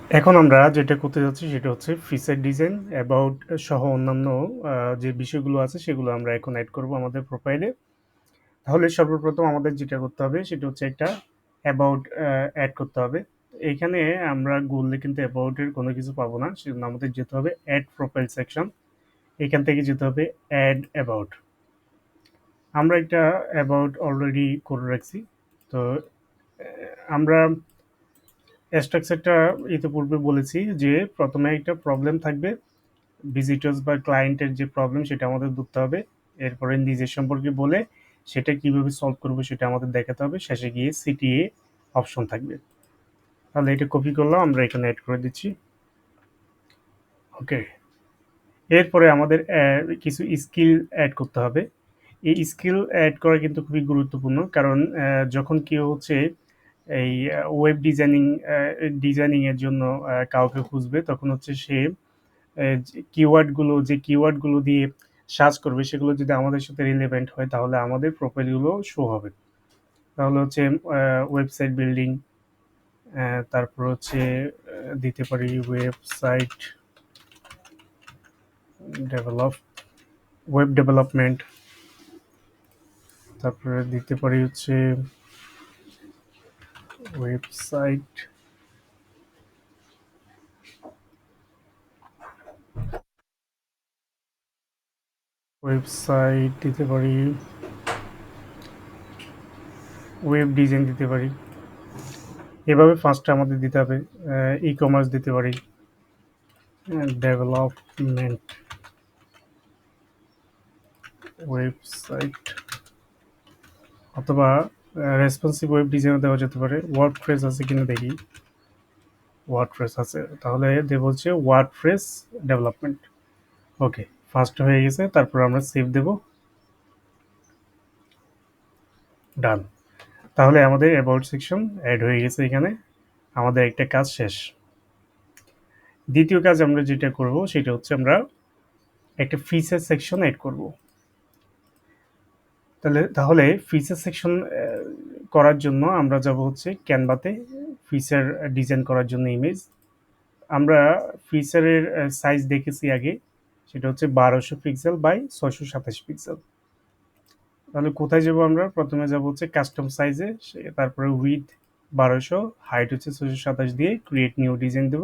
এখন আমরা যেটা করতে যাচ্ছি সেটা হচ্ছে ফিচার ডিজাইন অ্যাবাউট সহ অন্যান্য যে বিষয়গুলো আছে সেগুলো আমরা এখন এড করব আমাদের প্রোফাইলে। তাহলে সর্বপ্রথম আমাদের যেটা করতে হবে সেটা হচ্ছে একটা অ্যাবাউট অ্যাড করতে হবে। এইখানে আমরা গুগলে কিন্তু অ্যাবাউট এর কোনো কিছু পাবো না, সেজন্য আমাদের যেতে হবে অ্যাড প্রোফাইল সেকশন। এখান থেকে যেতে হবে অ্যাড অ্যাবাউট। আমরা একটা অ্যাবাউট অলরেডি করে রাখছি। তো আমরা স্ট্রাকচারটা ইতিপূর্বে বলেছি যে প্রথমে একটা প্রবলেম থাকবে, ভিজিটর্স বা ক্লায়েন্টের যে প্রবলেম সেটা আমাদের ধরতে হবে। এরপরে নিজের সম্পর্কে বলে সেটা কিভাবে সলভ করবো সেটা আমাদের দেখাতে হবে। শেষে গিয়ে সিটিএ অপশন থাকবে। তাহলে এটা কপি করলাম, আমরা এখানে অ্যাড করে দিচ্ছি। ওকে, এরপরে আমাদের কিছু স্কিল অ্যাড করতে হবে। এই স্কিল অ্যাড করা কিন্তু খুবই গুরুত্বপূর্ণ, কারণ যখন কেউ হচ্ছে এই ওয়েব ডিজাইনিংয়ের জন্য কাউকে খুঁজবে, তখন হচ্ছে সে যে কিওয়ার্ডগুলো দিয়ে সার্চ করবে সেগুলো যদি আমাদের সাথে রিলেভেন্ট হয় তাহলে আমাদের প্রোফাইলগুলো শো হবে। তাহলে হচ্ছে ওয়েবসাইট বিল্ডিং, তারপর হচ্ছে দিতে পারি ওয়েবসাইট ডেভেলপ, ওয়েব ডেভেলপমেন্ট, তারপরে দিতে পারি হচ্ছে ওয়েবসাইট ওয়েবসাইট দিতে পারি, ওয়েব ডিজাইন দিতে পারি। এভাবে ফার্স্টে আমাদের দিতে হবে। ই কমার্স দিতে পারি, ডেভেলপমেন্ট, ওয়েবসাইট, অথবা রেসপন্সিভ ওয়েব ডিজাইনও দেওয়া যেতে পারে। ওয়ার্ডপ্রেস আছে কিনা দেখি। ওয়ার্ডপ্রেস আছে, তাহলে দেবো হচ্ছে ওয়ার্ডপ্রেস ডেভেলপমেন্ট। ওকে, ফার্স্ট হয়ে গেছে, তারপর আমরা সেভ দেব। ডান। তাহলে আমাদের অ্যাবাউট সেকশন অ্যাড হয়ে গেছে এখানে। আমাদের একটা কাজ শেষ। দ্বিতীয় কাজ আমরা যেটা করব সেটা হচ্ছে আমরা একটা ফিচার সেকশন অ্যাড করব। তাহলে ফিচার সেকশন করার জন্য আমরা যাব হচ্ছে ক্যানভাতে, ফিচার ডিজাইন করার জন্য ইমেজ। আমরা ফিচারের সাইজ দেখেছি আগে, সেটা হচ্ছে 1200 পিক্সেল বাই 627 পিক্সেল। তাহলে কোথায় যাব? আমরা প্রথমে যাব হচ্ছে কাস্টম সাইজে, তারপরে উইথ 1200, হাইট হচ্ছে 627 দিয়ে ক্রিয়েট নিউ ডিজাইন দেব।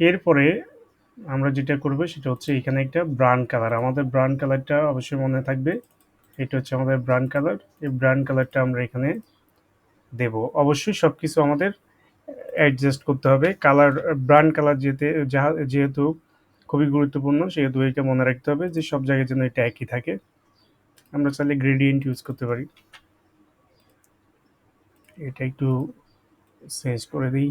এরপরে আমরা যেটা করব সেটা হচ্ছে এখানে একটা ব্রান্ড কালার, আমাদের ব্রান্ড কালারটা অবশ্যই মনে থাকবে। এটা হচ্ছে আমাদের ব্রান্ড কালার। এই ব্রান্ড কালারটা আমরা এখানে দেব। অবশ্যই সবকিছু আমাদের অ্যাডজাস্ট করতে হবে। কালার, ব্রান্ড কালার যেহেতু খুবই গুরুত্বপূর্ণ, সেহেতু এটা মনে রাখতে হবে যে সব জায়গায় যেন এটা একই থাকে। আমরা চাইলে গ্রেডিয়েন্ট ইউজ করতে পারি। এটা একটু চেঞ্জ করে দিই।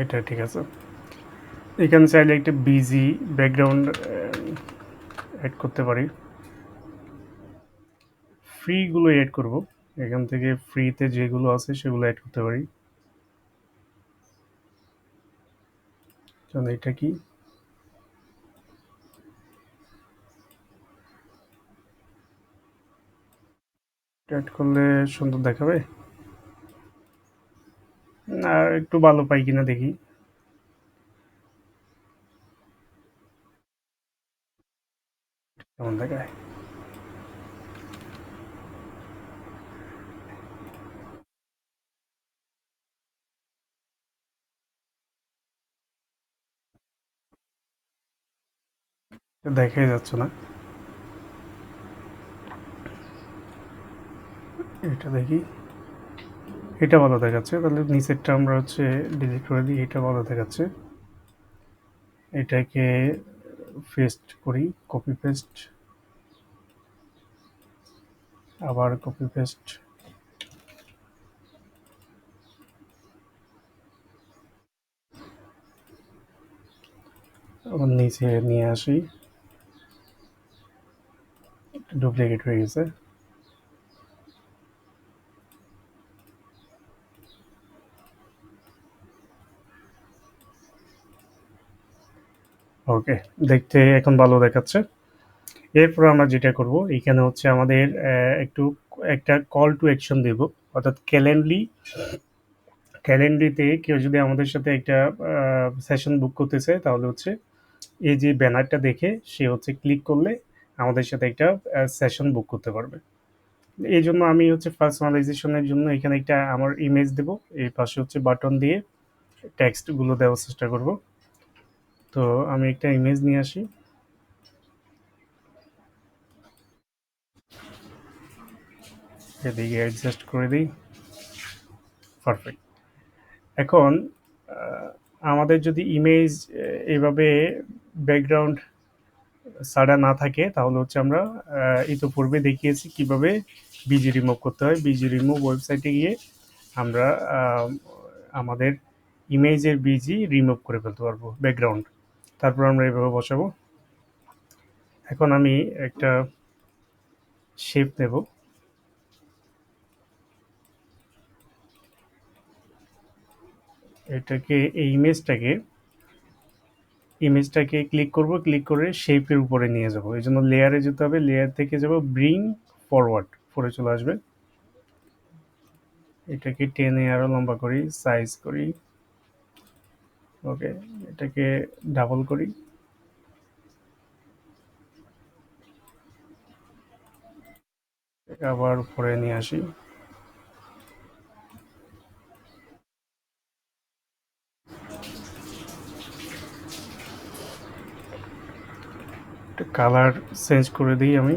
এটা ঠিক আছে। এখানে চাইলে একটা বিজি ব্যাকগ্রাউন্ড অ্যাড করতে পারি। ফ্রিগুলো অ্যাড করব, এখান থেকে ফ্রিতে যেগুলো আছে সেগুলো অ্যাড করতে পারি। এটা কি অ্যাড করলে সুন্দর দেখাবে? আর একটু ভালো পাই কিনা দেখি কেমন দেখায়। দেখাই যাচ্ছে না। এটা দেখি, এটা ভালো দেখাচ্ছে। তাহলে নিচেরটা আমরা হচ্ছে ডিলিট করে দিই, এটা ভালো দেখাচ্ছে। এটাকে পেস্ট করি, কপি পেস্ট, আবার কপি পেস্ট। আবার নিচে নিয়ে আসি, ডুপ্লিকেট হয়ে গেছে। ওকে, দেখতে এখন ভালো দেখাচ্ছে। এরপর আমরা যেটা করব এখানে হচ্ছে আমাদের একটু একটা কল টু অ্যাকশন দেব, অর্থাৎ ক্যালেন্ডারিতে কেউ যদি আমাদের সাথে একটা সেশন বুক করতে চায় তাহলে হচ্ছে এই যে ব্যানারটা দেখে সে হচ্ছে ক্লিক করলে আমাদের সাথে একটা সেশন বুক করতে পারবে। এই জন্য আমি হচ্ছে পার্সোনালাইজেশনের জন্য এখানে একটা আমার ইমেজ দেব, এই পাশে হচ্ছে বাটন দিয়ে টেক্সটগুলো দেওয়ার চেষ্টা করব। তো আমি একটা ইমেজ নিয়ে আসি, এদিকে অ্যাডজাস্ট করে দিই, পারফেক্ট। এখন আমাদের যদি ইমেজ এইভাবে ব্যাকগ্রাউন্ড ছাড়া না থাকে তাহলে হচ্ছে আমরা ইতোপূর্বে দেখিয়েছি কিভাবে বিজি রিমুভ করতে হয়। বিজি রিমুভ ওয়েবসাইটে গিয়ে আমরা আমাদের ইমেজের বিজি রিমুভ করে ফেলতে পারবো ব্যাকগ্রাউন্ড, তারপর আমরা এভাবে বসাবো। এখন আমি একটা শেপ নেব, এটাকে এই ইমেজটাকে ক্লিক করব, ক্লিক করে শেপের উপরে নিয়ে যাব। এই জন্য লেয়ারে যেতে হবে, লেয়ার থেকে যাব ব্রিং ফরওয়ার্ড, পরে চলে আসবে। এটাকে টেনে আরো লম্বা করি, সাইজ করি, ওকে, এটাকে ডাবল করি, আবার উপরে নিয়ে আসি। একটা কালার চেঞ্জ করে দিই আমি,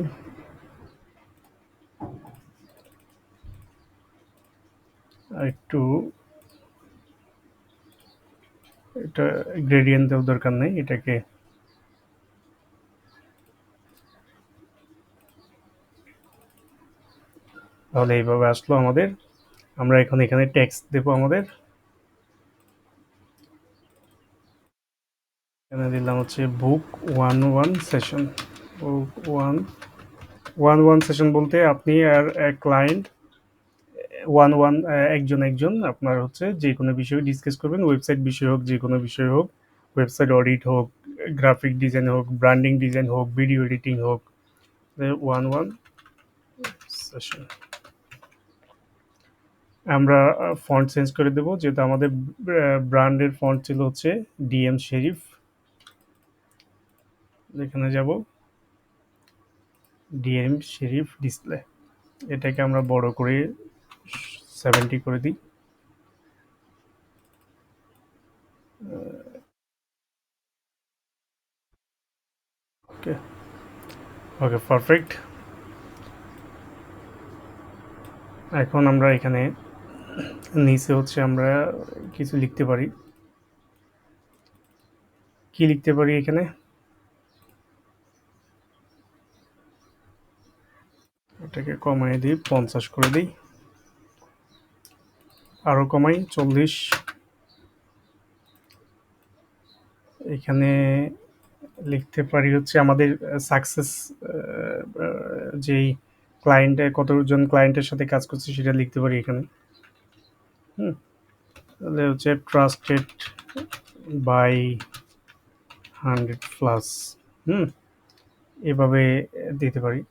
আর একটু এটা গ্রেডিয়েন্ট দেওয়ার দরকার নেই, এটাকে তাহলে এইভাবে আসলো আমাদের। আমরা এখন এখানে টেক্সট দেবো আমাদের, এখানে দিলাম হচ্ছে বুক 1-1 সেশন। বুক 1-1 সেশন বলতে আপনি আর ক্লায়েন্ট 1-1 একজন একজন আপনার হচ্ছে যে কোনো বিষয়ে ডিসকাস করবেন, ওয়েবসাইট বিষয় হোক, যে কোনো বিষয় হোক, ওয়েবসাইট অডিট হোক, গ্রাফিক ডিজাইন হোক, ব্র্যান্ডিং ডিজাইন হোক, ভিডিও এডিটিং হোক, 1-1 সেশন। আমরা ফন্ট চেঞ্জ করে দেবো, যেহেতু আমাদের ব্র্যান্ডের ফন্ট ছিল হচ্ছে ডিএম শেরিফ। এখানে যাব ডিএম শেরিফ ডিসপ্লে, এটাকে আমরা বড় করে 70 করে দিই। ওকে, ওকে, পারফেক্ট। এখন আমরা এখানে নিচে হচ্ছে আমরা কিছু লিখতে পারি। কি লিখতে পারি এখানে? এটাকে কমাই দিই, 50 করে দিই, আরো কমাই 40। এখানে লিখতে পারি হচ্ছে আমাদের সাকসেস, যেই ক্লায়েন্টে কতজন ক্লায়েন্টের সাথে কাজ করছে সেটা লিখতে পারি এখানে। হুম, তাহলে হচ্ছে ট্রাস্টেড বাই 100+। হুম, এভাবে দিতে পারি।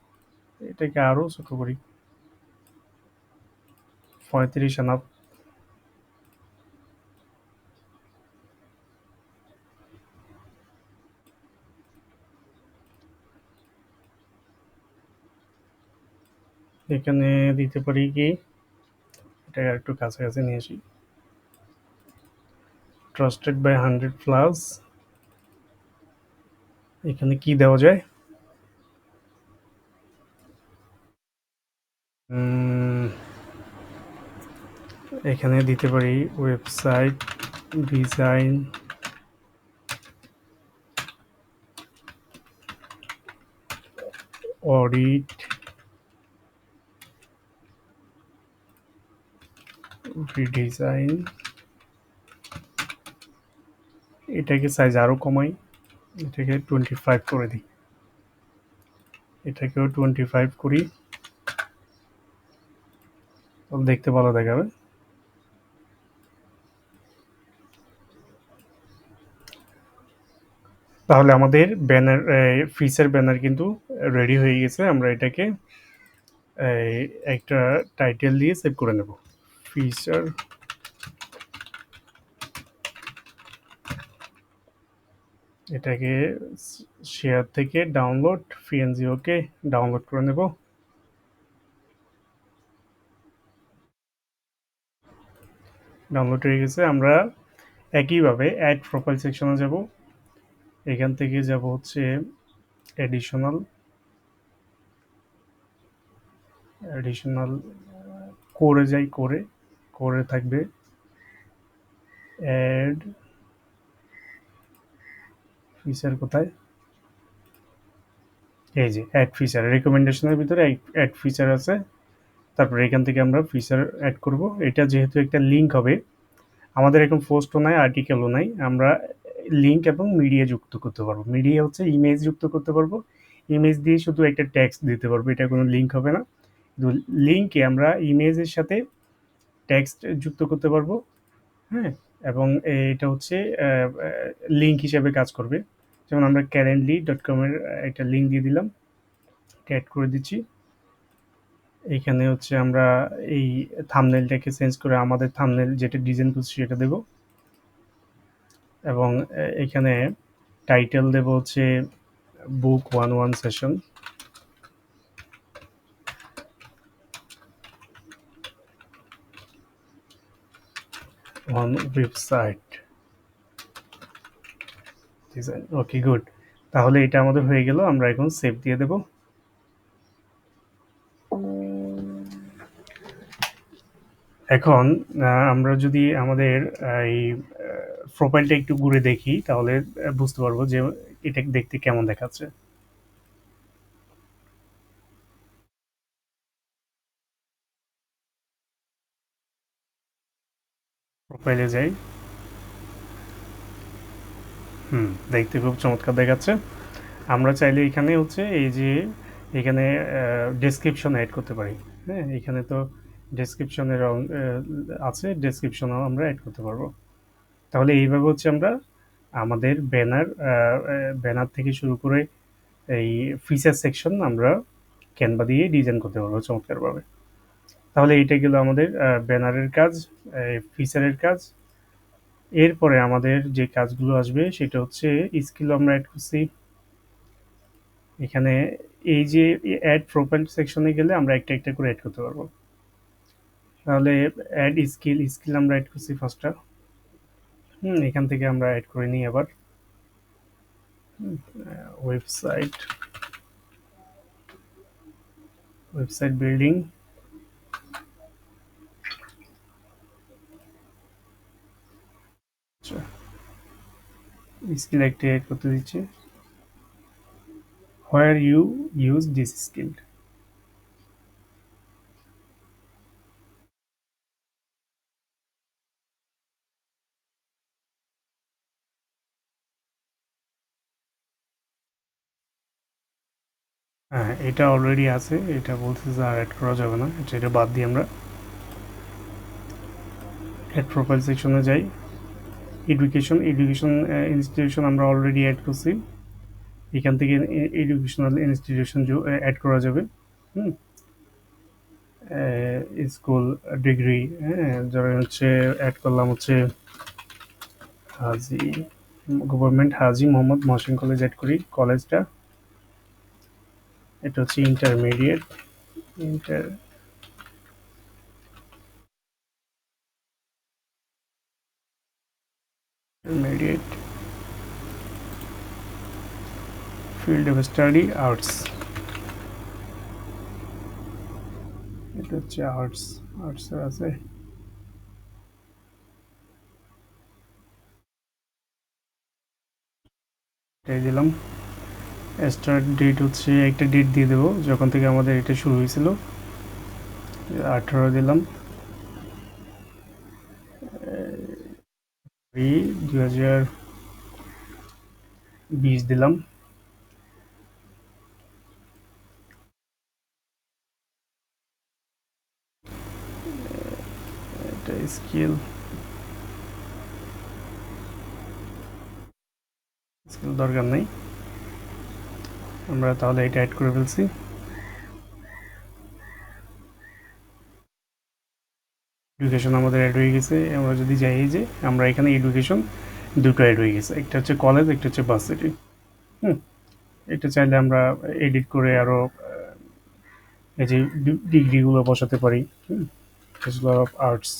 এটাকে আরও ছোট করি, 35 আনাপ। এখানে দিতে পারি কি, এটা একটু কাছাকাছি নিয়ে আসি, ট্রাস্টেড বাই 100+। এখানে কি দেওয়া যায়? এখানে দিতে পারি ওয়েবসাইট ডিজাইন অডিট রিডিজাইন। এটাকে সাইজ আরও কমাই, এটাকে 25 করে দিই, এটাকেও 25 করি, দেখতে ভালো দেখাবে। তাহলে আমাদের ব্যানার ফিচার ব্যানার কিন্তু রেডি হয়ে গেছে। আমরা এটাকে একটা টাইটেল দিয়ে সেভ করে নেব, ফিচার। এটাকে শেয়ার থেকে ডাউনলোড, পিএনজি, ওকে, ডাউনলোড করে নেব। ডাউনলোড হয়ে গেছে। আমরা একইভাবে অ্যাড প্রোফাইল সেকশনে যাব। এখান থেকে যাব হচ্ছে এডিশনাল, এডিশনাল করে যাই, করে করে থাকবে অ্যাড ফিচার। কোথায়? এই যে অ্যাড ফিচার, রেকমেন্ডেশনের ভিতরে অ্যাড ফিচার আছে। তারপরে এখান থেকে আমরা ফিচার অ্যাড করব। এটা যেহেতু একটা লিঙ্ক হবে, আমাদের এখন পোস্টও নাই, আর্টিকেলও নাই, আমরা লিঙ্ক এবং মিডিয়া যুক্ত করতে পারবো। মিডিয়া হচ্ছে ইমেজ যুক্ত করতে পারবো, ইমেজ দিয়ে শুধু একটা টেক্সট দিতে পারবো, এটা কোনো লিঙ্ক হবে না। কিন্তু লিঙ্কে আমরা ইমেজের সাথে টেক্সট যুক্ত করতে পারবো। হ্যাঁ, এবং এটা হচ্ছে লিঙ্ক হিসেবে কাজ করবে। যেমন আমরা calendly.com এর একটা লিঙ্ক দিয়ে দিলাম, অ্যাড করে দিচ্ছি। এইখানে হচ্ছে আমরা এই থাম্বনেলটাকে চেঞ্জ করে আমাদের থাম্বনেল যেটা ডিজাইন করছি সেটা দেব, এবং এখানে টাইটেল দেব হচ্ছে বুক 11 session on website design. Okay, good. তাহলে এটা আমাদের হয়ে গেল। আমরা এখন সেভ দিয়ে দেব। এখন আমরা যদি আমাদের এই প্রোফাইলটা একটু ঘুরে দেখি, তাহলে বুঝতে পারবো যে এটা দেখতে কেমন দেখাচ্ছে। প্রোফাইলে যাই। দেখতে খুব চমৎকার দেখাচ্ছে। আমরা চাইলে এখানে হচ্ছে এই যে এখানে ডেসক্রিপশন অ্যাড করতে পারি। হ্যাঁ, এখানে তো ডেসক্রিপশনের আছে, ডেসক্রিপশনও আমরা অ্যাড করতে পারবো। তাহলে এইভাবে হচ্ছে আমরা আমাদের ব্যানার, ব্যানার থেকে শুরু করে এই ফিচার সেকশন আমরা ক্যানভা দিয়ে ডিজাইন করতে পারবো চমৎকারভাবে। তাহলে এইটা গেল আমাদের ব্যানারের কাজ, ফিচারের কাজ। এরপরে আমাদের যে কাজগুলো আসবে সেটা হচ্ছে স্কিল আমরা অ্যাড করছি এখানে। এই যে অ্যাড প্রোফাইল সেকশনে গেলে আমরা একটা একটা করে অ্যাড করতে পারবো। তাহলে অ্যাড স্কিল, স্কিল আমরা অ্যাড করছি ফার্স্টটা। এখান থেকে আমরা অ্যাড করে নিই আবার ওয়েবসাইট, ওয়েবসাইট বিল্ডিং। আচ্ছা, স্কিল একটা অ্যাড করতে দিচ্ছি, where you use this skill. হ্যাঁ, এটা অলরেডি আছে, এটা বলছে যে আর অ্যাড করা যাবে না, এটা বাদ দিয়ে আমরা অ্যাড প্রোফাইল সেকশনে যাই। এডুকেশন, এডুকেশন ইনস্টিটিউশন আমরা অলরেডি অ্যাড করছি। এখান থেকে এডুকেশনাল ইনস্টিটিউশন অ্যাড করা যাবে। হুম, স্কুল, ডিগ্রি, হ্যাঁ, যারা হচ্ছে অ্যাড করলাম হচ্ছে হাজি, government Haji Mohammad Mohsin college add করি কলেজটা। এটা হচ্ছে intermediate, intermediate field of study arts. এটা হচ্ছে আর্টস, আর্টসের আছে। এটাই দিলাম। স্টার্ট ডেট হচ্ছে একটা ডেট দিয়ে দেবো যখন থেকে আমাদের এটা শুরু হয়েছিল, 18 দিলাম, 2020 দিলাম। এটা স্কিল, দরকার নেই, আমরা তাহলে এটা অ্যাড করে ফেলছি। এডুকেশন আমাদের অ্যাড হয়ে গেছে। আমরা যদি যাই, এই যে আমরা এখানে এডুকেশন দুটো অ্যাড হয়ে গেছে, একটা হচ্ছে কলেজ, একটা হচ্ছে ভার্সিটি। হুম, এটা চাইলে আমরা এডিট করে আরও এই যে ডিগ্রিগুলো বসাতে পারি। Bachelor of arts,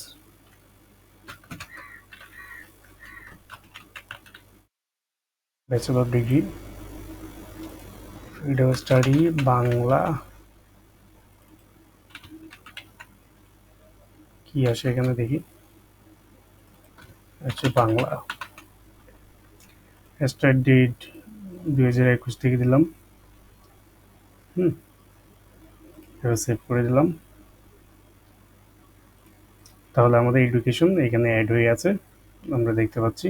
bachelor degree, field of study Bangla, কি আসে এখানে দেখি, হচ্ছে বাংলা। স্টার্ট ডেট 2021 থেকে দিলাম। এবার সেভ করে দিলাম। তাহলে আমাদের এডুকেশন এখানে অ্যাড হয়ে আছে, আমরা দেখতে পাচ্ছি।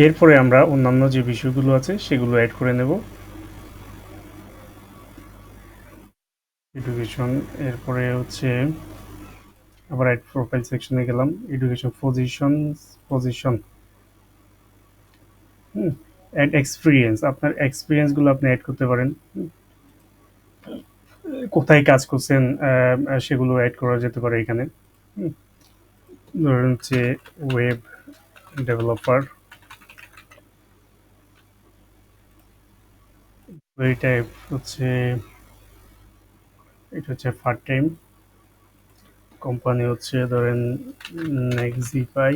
এরপরে আমরা অন্যান্য যে বিষয়গুলো আছে সেগুলো অ্যাড করে নেব। এডুকেশন, এরপরে হচ্ছে আবার অ্যাড প্রোফাইল সেকশনে গেলাম, এডুকেশন পজিশন, অ্যাড এক্সপিরিয়েন্স, আপনার এক্সপিরিয়েন্সগুলো আপনি অ্যাড করতে পারেন। কোথায় কাজ করছেন সেগুলো অ্যাড করা যেতে পারে এখানে। ধরুন হচ্ছে ওয়েব ডেভেলপার, এই টাইপ হচ্ছে, এটা হচ্ছে পার্ট টাইম, কোম্পানি হচ্ছে ধরেন নেক্সিপাই।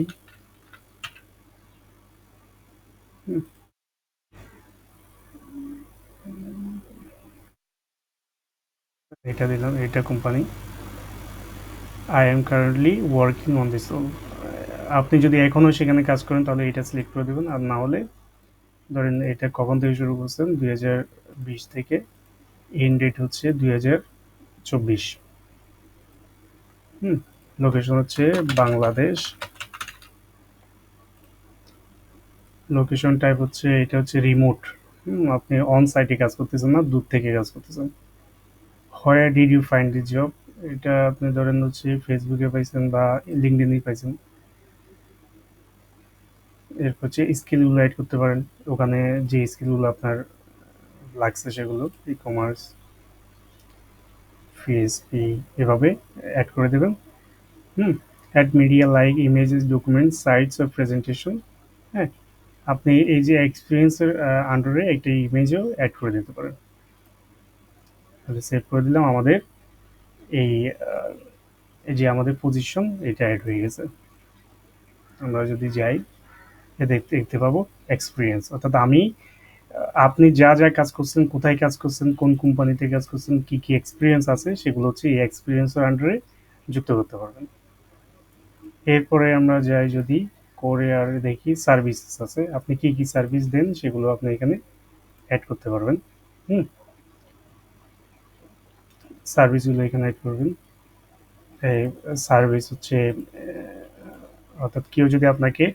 এটা দিলাম, এটা company. I am currently working on this role. আপনি যদি এখনও সেখানে কাজ করেন তাহলে এটা সিলেক্ট করে দেবেন, আর না হলে ধরেন এটা কখন থেকে শুরু করছেন, 2020 থেকে, এন্ড ডেট হচ্ছে 2024। লোকেশন হচ্ছে বাংলাদেশ, লোকেশন টাইপ হচ্ছে, এটা হচ্ছে রিমোট। আপনি অন সাইটে কাজ করতেছেন না, দূর থেকে কাজ করতেছেন। Where did you find this job, এটা আপনি ধরেন হচ্ছে ফেসবুকে পাইছেন বা লিঙ্কডইনে পাইছেন। এরপর হচ্ছে স্কিলগুলো অ্যাড করতে পারেন, ওখানে যে স্কিলগুলো আপনার লাগছে সেগুলো, ই কমার্স, পিএসপি, এভাবে অ্যাড করে দেবেন। Add media like images, documents, sites of presentation. হ্যাঁ, আপনি এই যে এক্সপিরিয়েন্সের আন্ডারে একটা ইমেজও অ্যাড করে দিতে পারেন। তাহলে সেভ করে দিলাম, আমাদের এই এই যে আমাদের পজিশন এটা অ্যাড হয়ে গেছে। আমরা যদি যাই, দেখতে দেখতে পাবো এক্সপিরিয়েন্স, অর্থাৎ আমি আপনি যা যা কাজ করছেন, কোথায় কাজ করছেন, কোন কোম্পানিতে কাজ করছেন, কি কি এক্সপিরিয়েন্স আছে, সেগুলো হচ্ছে এই এক্সপিরিয়েন্সের আন্ডারে যুক্ত করতে পারবেন। এরপরে আমরা যাই যদি করে আর দেখি সার্ভিসেস আছে, আপনি কি কি সার্ভিস দেন সেগুলো আপনি এখানে অ্যাড করতে পারবেন। হুম, সার্ভিসগুলো এখানে অ্যাড করবেন। এই সার্ভিস হচ্ছে অর্থাৎ কেউ যদি আপনাকে,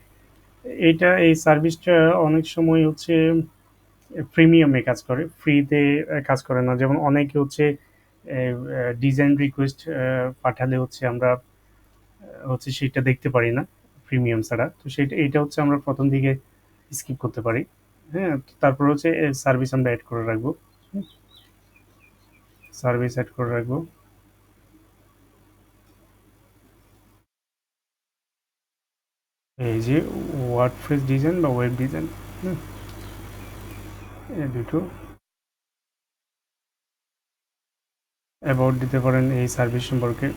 এই সার্ভিসটা অনেক সময় হচ্ছে প্রিমিয়ামে কাজ করে, ফ্রিতে কাজ করে না। যেমন অনেকে হচ্ছে ডিজাইন রিকোয়েস্ট পাঠালে হচ্ছে আমরা হচ্ছে সেটা দেখতে পারি না প্রিমিয়াম ছাড়া, তো সেটা এটা হচ্ছে আমরা প্রথম দিকে স্কিপ করতে পারি। হ্যাঁ, তারপর হচ্ছে সার্ভিস আমরা অ্যাড করে রাখবো, সার্ভিস অ্যাড করে রাখবো। এই যে ওয়ার্ডপ্রেস ডিজাইন বা ওয়েব ডিজাইন, এই দুটো অ্যাবাউট দিতে পারেন এই সার্ভিস সম্পর্কে।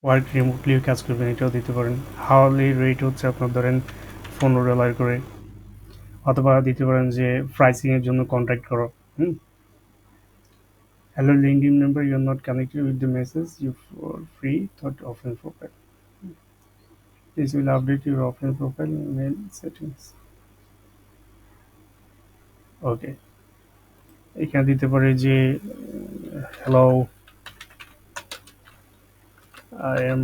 ওয়ার্ক রিমোটলি কাজ করবেন এটাও দিতে পারেন। হাওয়ারলি রেট হচ্ছে আপনার ধরেন $15 করে, অথবা দিতে পারেন যে প্রাইসিংয়ের জন্য কন্ট্যাক্ট করো। Hello LinkedIn member, you are not connected with the message you for free thought offline profile, this will update your offline profile mail settings. Okay, এখানে দিতে পারে যে হ্যালো, আই এম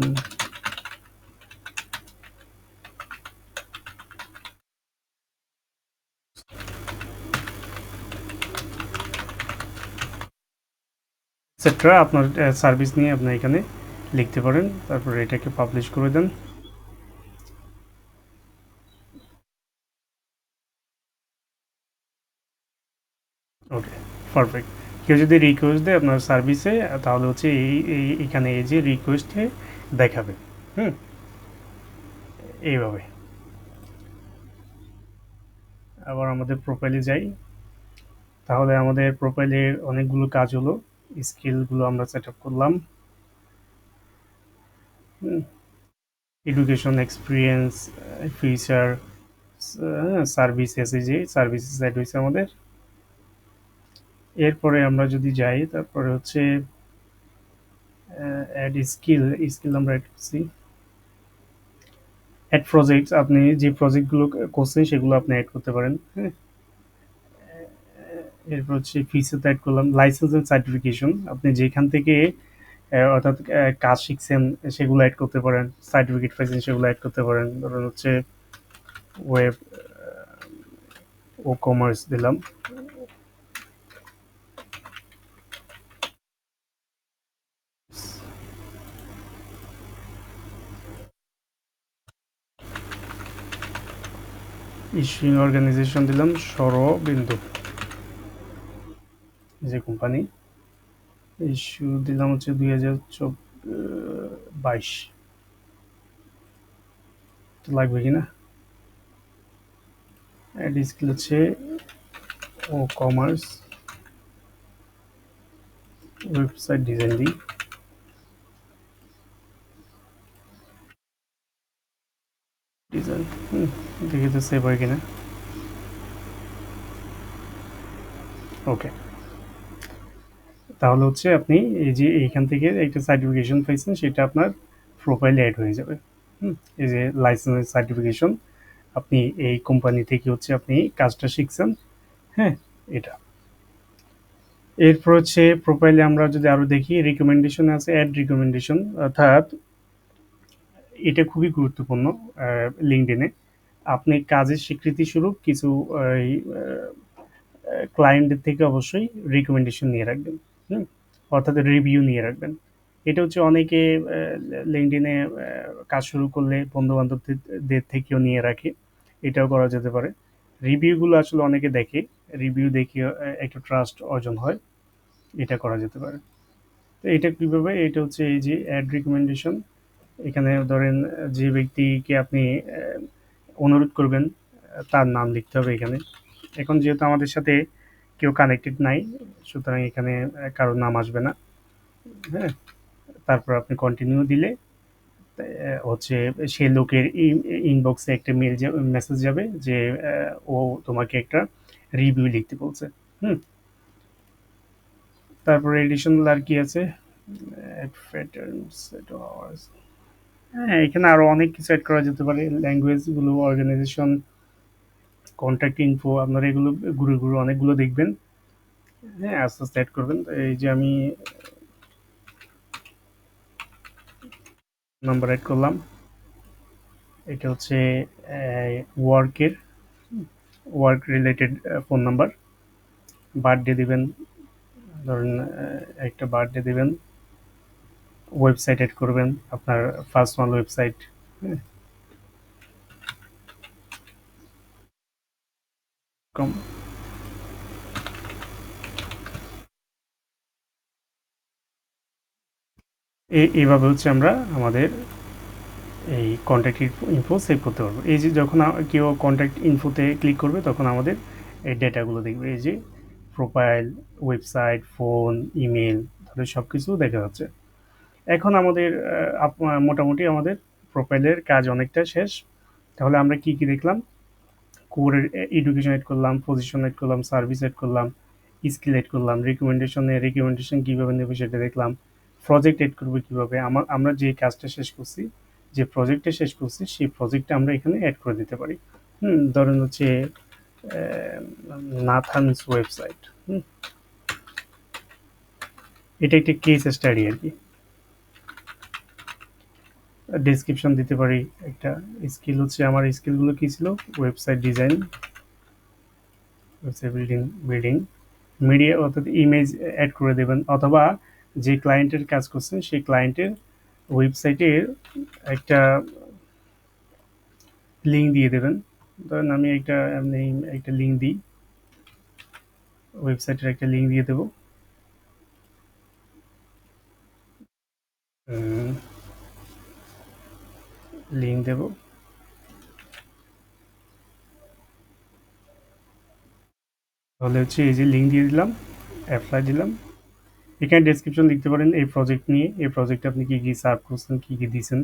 এটসেট্রা, আপনার সার্ভিস নিয়ে আপনি এখানে লিখতে পারেন। তারপরে এটাকে পাবলিশ করে দেন। ওকে, পারফেক্ট। কেউ যদি রিকোয়েস্ট দেয় আপনার সার্ভিসে, তাহলে হচ্ছে এখানে এই যে রিকোয়েস্টে দেখাবে। হুম, এইভাবে। আবার আমাদের প্রোফাইলে যাই। তাহলে আমাদের প্রোফাইলের অনেকগুলো কাজ হলো। স্কিলগুলো আমরা সেট আপ করলাম। এডুকেশন, এক্সপিরিয়েন্স, ফিচার, সার্ভিসেস, এই যে সার্ভিসেস সেট হয়েছে আমাদের। এরপরে আমরা যদি যাই, তারপরে হচ্ছে অ্যাড স্কিল, স্কিল আমরা অ্যাড করছি। অ্যাড প্রজেক্টস, আপনি যে প্রজেক্টগুলো করছেন সেগুলো আপনি অ্যাড করতে পারেন। হ্যাঁ, এরপর হচ্ছে ফিচার অ্যাড করলাম। লাইসেন্স এন্ড সার্টিফিকেশন, আপনি যেখান থেকে অর্থাৎ কাজ শিখছেন সেগুলো অ্যাড করতে পারেন, সার্টিফিকেট পাইছেন সেগুলো অ্যাড করতে পারেন। ধরুন হচ্ছে ওয়েব ও কমার্স দিলাম। ইস্যুইং অর্গানাইজেশন দিলাম সরবিন্দু, যে কোম্পানি। ইস্যু দিলাম হচ্ছে 2022, লাগবে কিনা। অ্যাড স্কিল হচ্ছে ও কমার্স, ওয়েবসাইট ডিজাইন দিই। ডিজাইন, দেখি তো সেভ হয় কিনা। ওকে, তাহলে হচ্ছে আপনি এই যে এইখান থেকে একটা সার্টিফিকেশন পাইছেন, সেটা আপনার প্রোফাইলে অ্যাড হয়ে যাবে। এই যে লাইসেন্স সার্টিফিকেশন, আপনি এই কোম্পানি থেকে হচ্ছে আপনি কাজটা শিখছেন। হ্যাঁ, এটা। এরপর হচ্ছে প্রোফাইলে আমরা যদি আরো দেখি, রিকমেন্ডেশন আছে, অ্যাড রিকমেন্ডেশন, অর্থাৎ এটা খুবই গুরুত্বপূর্ণ লিঙ্কডইনে। আপনি কাজের স্বীকৃতি স্বরূপ কিছু ক্লায়েন্টের থেকে অবশ্যই রিকমেন্ডেশন নিয়ে রাখবেন। হুম, অর্থাৎ রিভিউ নিয়ে রাখবেন। এটা হচ্ছে অনেকে লিঙ্কডইনে কাজ শুরু করলে বন্ধু বান্ধবদের থেকেও নিয়ে রাখে, এটাও করা যেতে পারে। রিভিউগুলো আসলে অনেকে দেখে, রিভিউ দেখে একটা ট্রাস্ট অর্জন হয়, এটা করা যেতে পারে। তো এটা কীভাবে, এটা হচ্ছে এই যে অ্যাড রিকমেন্ডেশন, এখানে ধরেন যে ব্যক্তিকে আপনি অনুরোধ করবেন তার নাম লিখতে হবে এখানে। এখন যেহেতু আমাদের সাথে কেউ কানেক্টেড নাই, সুতরাং এখানে কারোর নাম আসবে না। হ্যাঁ, তারপর আপনি কন্টিনিউ দিলে হচ্ছে সেই লোকের ইনবক্সে একটা মেসেজ যাবে যে ও তোমাকে একটা রিভিউ লিখতে বলছে। হুম, তারপরে এডিশনাল আর কি আছে, হ্যাঁ, এখানে আরো অনেক কিছু অ্যাড করা যেতে পারে। ল্যাঙ্গুয়েজগুলো, অর্গানাইজেশন, কন্ট্যাক্ট ইনফো, আপনারা এগুলো ঘুরে ঘুরে অনেকগুলো দেখবেন। হ্যাঁ, আস্তে আস্তে অ্যাড করবেন। এই যে আমি নাম্বার অ্যাড করলাম, এটা হচ্ছে ওয়ার্কের, work related phone number. Birthday দিবেন, ধরুন একটা বার্থডে দিবেন। ওয়েবসাইট অ্যাড করবেন, আপনার পার্সোনাল ওয়েবসাইট। হ্যাঁ, কম। এইভাবে হচ্ছে আমরা আমাদের এই কন্ট্যাক্ট ইনফো সেভ করতে পারবো। এই যে যখন কেউ কন্ট্যাক্ট ইনফোতে ক্লিক করবে, তখন আমাদের এই ডেটাগুলো দেখবে। এই যে প্রোফাইল, ওয়েবসাইট, ফোন, ইমেল, তাহলে সব কিছু দেখা যাচ্ছে। এখন আমাদের মোটামুটি আমাদের প্রোফাইলের কাজ অনেকটা শেষ। তাহলে আমরা কি কি দেখলাম? কোরের এডুকেশন এড করলাম, পজিশন এড করলাম, সার্ভিস এড করলাম, স্কিল এড করলাম, রিকমেন্ডেশন কীভাবে নেবে সেটা দেখলাম, প্রজেক্ট এড করবো কীভাবে। আমরা যে কাজটা শেষ করছি, যে প্রজেক্টটা শেষ করছি, সেই প্রজেক্টটা আমরা এখানে অ্যাড করে দিতে পারি। ধরেন হচ্ছে নাথানস ওয়েবসাইট। এটা একটা কেস স্টাডি আর কি। ডেসক্রিপশন দিতে পারি একটা। স্কিল হচ্ছে, আমার স্কিলগুলো কী ছিল? Website design, website building, media অর্থাৎ ইমেজ অ্যাড করে দেবেন, অথবা যে ক্লায়েন্টের কাজ করছেন সেই ক্লায়েন্টের ওয়েবসাইটের একটা লিঙ্ক দিয়ে দেবেন। ধরেন আমি একটা লিঙ্ক দিই, ওয়েবসাইটের একটা লিঙ্ক দিয়ে দেবো। লিঙ্ক দেব, তাহলে হচ্ছে এই যে লিঙ্ক দিয়ে দিলাম, অ্যাপ্লাই দিলাম। এখানে ডেসক্রিপশন লিখতে পারেন এই প্রজেক্ট নিয়ে, এই প্রজেক্টে আপনি কী কী সার্ভ করছেন, কী কী দিয়েছেন।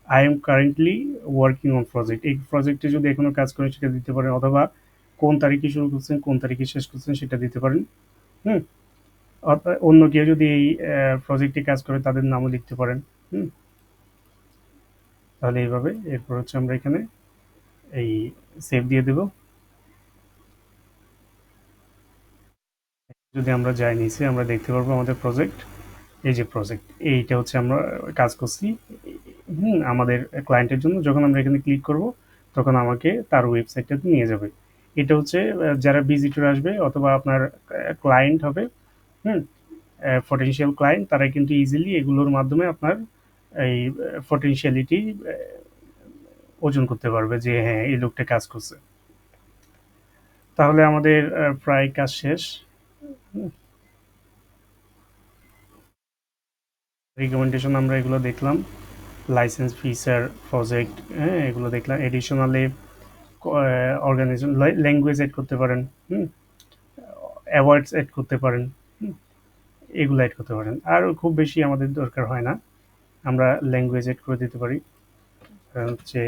I am currently working on project, এই প্রজেক্টে যদি এখনও কাজ করেন সেটা দিতে পারেন, অথবা কোন তারিখে শুরু করছেন কোন তারিখে শেষ করছেন সেটা দিতে পারেন। হুম, অন্য কেউ যদি এই প্রজেক্টে কাজ করে তাদের নামও লিখতে পারেন। হুম, তাহলে এইভাবে এরপর হচ্ছে আমরা এখানে এই সেভ দিয়ে দেব। যদি আমরা যাই নিচে আমরা দেখতে পারবো আমাদের প্রজেক্ট, এই যে প্রজেক্ট এইটা হচ্ছে আমরা কাজ করছি আমাদের ক্লায়েন্টের জন্য। যখন আমরা এখানে ক্লিক করব তখন আমাকে তার ওয়েবসাইটটাতে নিয়ে যাবে। এটা হচ্ছে যারা ভিজিটর আসবে অথবা আপনার ক্লায়েন্ট হবে, হুম, পটেনশিয়াল ক্লায়েন্ট, তারা কিন্তু ইজিলি এগুলোর মাধ্যমে আপনার এই পটেনশিয়ালিটি ওজন করতে পারবে যে হ্যাঁ এই লোকটা কাজ করছে। তাহলে আমাদের প্রায় কাজ শেষ। রিকমেন্ডেশন আমরা এগুলো দেখলাম, লাইসেন্স ফিচার প্রজেক্ট, হ্যাঁ এগুলো দেখলাম। এডিশনালি অর্গানাইজেশন ল্যাঙ্গুয়েজ এড করতে পারেন, অ্যাওয়ার্ডস এড করতে পারেন, এগুলো এড করতে পারেন। আর খুব বেশি আমাদের দরকার হয় না, আমরা ল্যাঙ্গুয়েজ এড করে দিতে পারি, হচ্ছে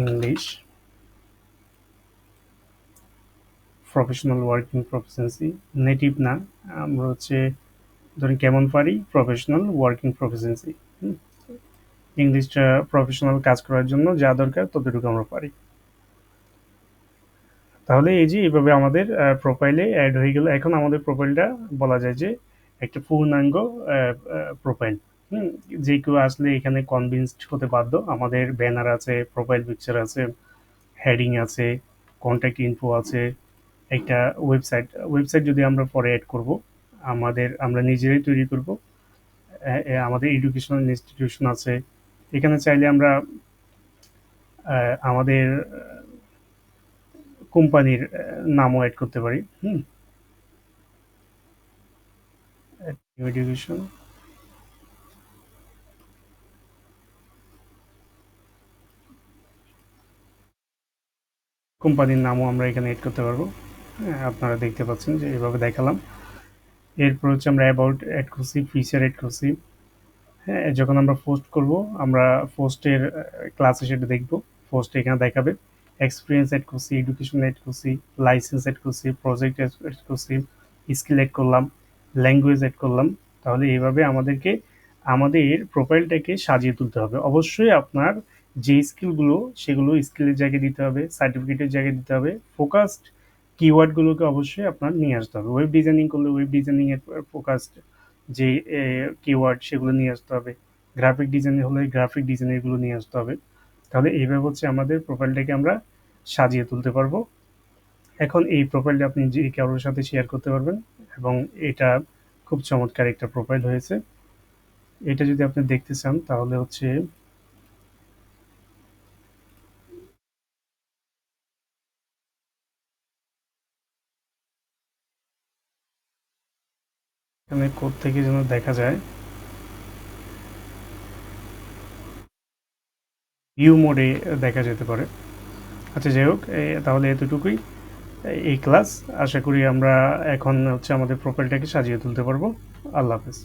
English professional working proficiency, native না, আমরা হচ্ছে ধরেন কেমন পারি প্রফেশনাল ওয়ার্কিং প্রফিসিয়েন্সি, ইংলিশটা প্রফেশনাল কাজ করার জন্য যা দরকার ততটুকু আমরা পারি। তাহলে এই যে এইভাবে আমাদের প্রোফাইলে অ্যাড হয়ে গেল। এখন আমাদের প্রোফাইলটা বলা যায় যে একটা পূর্ণাঙ্গ প্রোফাইল। যে কেউ আসলে এখানে কনভিন্সড হতে বাধ্য। আমাদের ব্যানার আছে, প্রোফাইল পিকচার আছে, হেডিং আছে, কন্ট্যাক্ট ইনফো আছে, একটা ওয়েবসাইট যদি আমরা পরে অ্যাড করব, আমরা নিজেরাই তৈরি করব। আমাদের এডুকেশনাল ইনস্টিটিউশন আছে, এখানে চাইলে আমরা আমাদের কোম্পানির নামও অ্যাড করতে পারি। এডুকেশন, কোম্পানির নামও আমরা এখানে এড করতে পারবো। আপনারা দেখতে পাচ্ছেন যে এইভাবে দেখালাম। এরপর হচ্ছে আমরা অ্যাবাউট অ্যাড করছি, ফিচার অ্যাড করছি। হ্যাঁ, যখন আমরা পোস্ট করব আমরা পোস্টের ক্লাসে সেটা দেখব, পোস্টে এখানে দেখাবে। এক্সপিরিয়েন্স অ্যাড করছি, এডুকেশন অ্যাড করছি, লাইসেন্স অ্যাড করছি, প্রজেক্ট অ্যাড করছি, স্কিল অ্যাড করলাম, ল্যাঙ্গুয়েজ অ্যাড করলাম। তাহলে এইভাবে আমাদের প্রোফাইলটাকে সাজিয়ে তুলতে হবে। অবশ্যই আপনার যে স্কিলগুলো সেগুলো স্কিলের জায়গায় দিতে হবে, সার্টিফিকেটের জায়গায় দিতে হবে। ফোকাসড কিওয়ার্ডগুলোকে অবশ্যই আপনার নিয়ে আসতে হবে। ওয়েব ডিজাইনিং করলে ওয়েব ডিজাইনিংয়ের ফোকাসড যে কিওয়ার্ড সেগুলো নিয়ে আসতে হবে, গ্রাফিক ডিজাইন হলে গ্রাফিক ডিজাইনেরগুলো নিয়ে আসতে হবে। তাহলে এইভাবে হচ্ছে আমাদের প্রোফাইলটাকে আমরা সাজিয়ে তুলতে পারবো। এখন এই প্রোফাইলটা আপনি যে কারোর সাথে শেয়ার করতে পারবেন এবং এটা খুব চমৎকার একটা প্রোফাইল হয়েছে। এটা যদি আপনি দেখতে চান তাহলে হচ্ছে এখানে কোড থেকে যেন দেখা যায়, ভিউ মোডে দেখা যেতে পারে। আচ্ছা যাই হোক, তাহলে এতটুকুই এই ক্লাস। আশা করি আমরা এখন হচ্ছে আমাদের প্রোফাইলটাকে সাজিয়ে তুলতে পারবো। আল্লাহ হাফেজ।